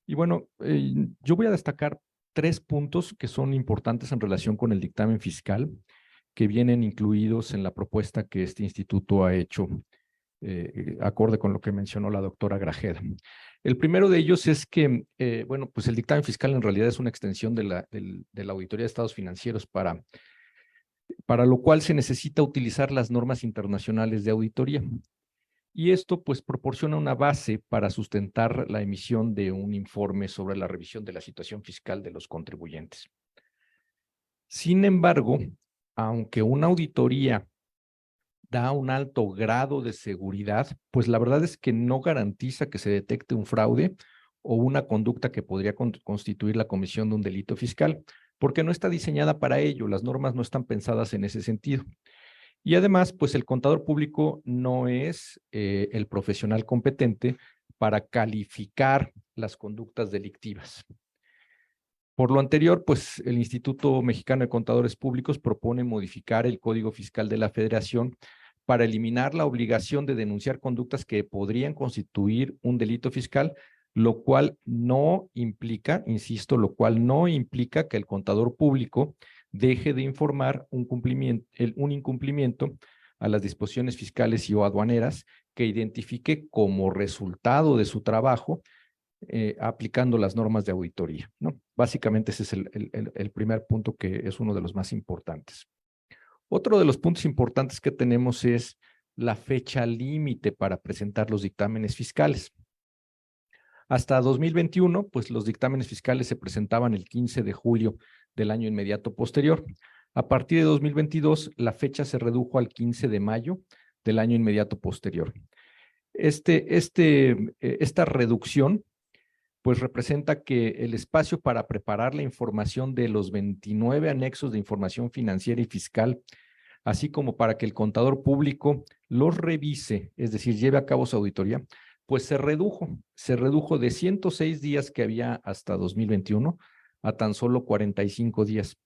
Y bueno, yo voy a destacar tres puntos que son importantes en relación con el dictamen fiscal, que vienen incluidos en la propuesta que este instituto ha hecho, acorde con lo que mencionó la doctora Grajeda. El primero de ellos es que, bueno, pues el dictamen fiscal en realidad es una extensión de la Auditoría de Estados Financieros para lo cual se necesita utilizar las normas internacionales de auditoría. Y esto pues proporciona una base para sustentar la emisión de un informe sobre la revisión de la situación fiscal de los contribuyentes. Sin embargo, aunque una auditoría da un alto grado de seguridad, pues la verdad es que no garantiza que se detecte un fraude o una conducta que podría constituir la comisión de un delito fiscal, porque no está diseñada para ello, las normas no están pensadas en ese sentido. Y además, pues el contador público no es el profesional competente para calificar las conductas delictivas. Por lo anterior, pues el Instituto Mexicano de Contadores Públicos propone modificar el Código Fiscal de la Federación para eliminar la obligación de denunciar conductas que podrían constituir un delito fiscal, lo cual no implica, insisto, lo cual no implica que el contador público deje de informar un incumplimiento a las disposiciones fiscales y o aduaneras que identifique como resultado de su trabajo aplicando las normas de auditoría, ¿no? Básicamente ese es el primer punto, que es uno de los más importantes. Otro de los puntos importantes que tenemos es la fecha límite para presentar los dictámenes fiscales. Hasta 2021, pues los dictámenes fiscales se presentaban el 15 de julio del año inmediato posterior. A partir de 2022, la fecha se redujo al 15 de mayo del año inmediato posterior. Esta reducción pues representa que el espacio para preparar la información de los 29 anexos de información financiera y fiscal, así como para que el contador público los revise, es decir, lleve a cabo su auditoría, pues se redujo de 106 días que había hasta 2021 a tan solo 45 días.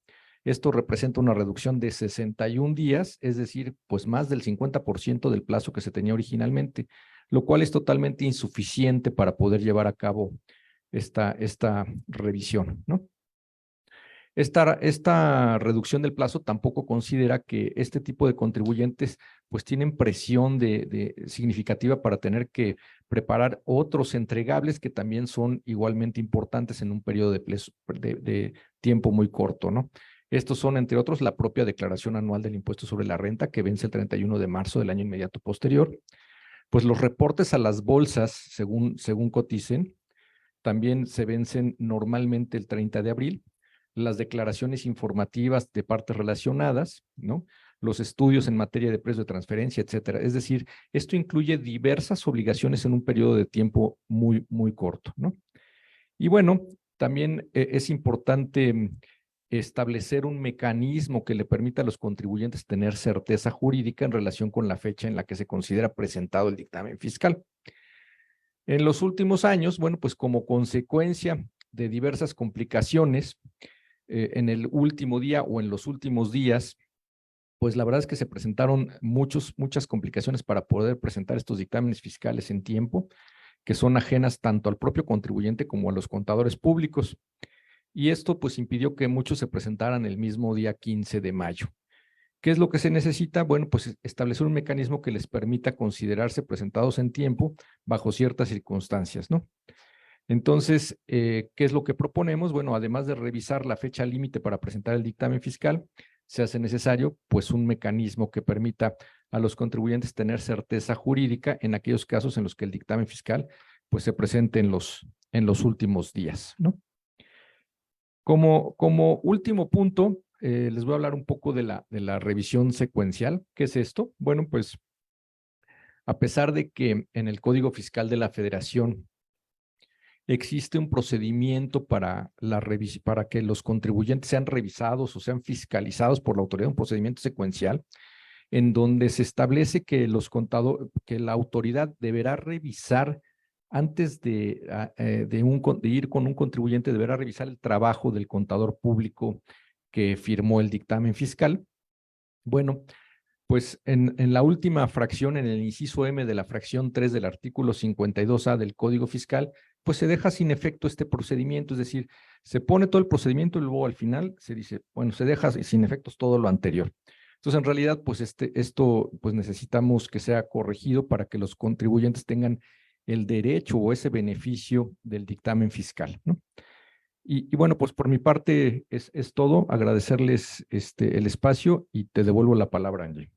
Esto representa una reducción de 61 días, es decir, pues más del 50% del plazo que se tenía originalmente, lo cual es totalmente insuficiente para poder llevar a cabo esta revisión, ¿no? Esta reducción del plazo tampoco considera que este tipo de contribuyentes pues tienen presión significativa para tener que preparar otros entregables que también son igualmente importantes en un periodo de tiempo muy corto, ¿no? Estos son, entre otros, la propia declaración anual del impuesto sobre la renta, que vence el 31 de marzo del año inmediato posterior. Pues los reportes a las bolsas, según coticen, también se vencen normalmente el 30 de abril, las declaraciones informativas de partes relacionadas, ¿no? Los estudios en materia de precio de transferencia, etcétera. Es decir, esto incluye diversas obligaciones en un periodo de tiempo muy, muy corto, ¿no? Y bueno, también es importante establecer un mecanismo que le permita a los contribuyentes tener certeza jurídica en relación con la fecha en la que se considera presentado el dictamen fiscal. En los últimos años, bueno, pues como consecuencia de diversas complicaciones en el último día o en los últimos días, pues la verdad es que se presentaron muchas complicaciones para poder presentar estos dictámenes fiscales en tiempo, que son ajenas tanto al propio contribuyente como a los contadores públicos. Y esto pues impidió que muchos se presentaran el mismo día 15 de mayo. ¿Qué es lo que se necesita? Bueno, pues establecer un mecanismo que les permita considerarse presentados en tiempo bajo ciertas circunstancias, ¿no? Entonces, ¿qué es lo que proponemos? Bueno, además de revisar la fecha límite para presentar el dictamen fiscal, se hace necesario pues un mecanismo que permita a los contribuyentes tener certeza jurídica en aquellos casos en los que el dictamen fiscal pues se presente en los últimos días, ¿no? Como último punto, les voy a hablar un poco de la revisión secuencial. ¿Qué es esto? Bueno, pues a pesar de que en el Código Fiscal de la Federación existe un procedimiento para que los contribuyentes sean revisados o sean fiscalizados por la autoridad, un procedimiento secuencial, en donde se establece que que la autoridad deberá revisar antes de ir con un contribuyente, deberá revisar el trabajo del contador público que firmó el dictamen fiscal. Bueno, pues en la última fracción, en el inciso M de la fracción 3 del artículo 52A del Código Fiscal, pues se deja sin efecto este procedimiento, es decir, se pone todo el procedimiento y luego al final se dice, bueno, se deja sin efectos todo lo anterior. Entonces, en realidad, pues esto pues necesitamos que sea corregido para que los contribuyentes tengan el derecho o ese beneficio del dictamen fiscal, ¿no? Y bueno, pues por mi parte es todo. Agradecerles el espacio y te devuelvo la palabra, Angie.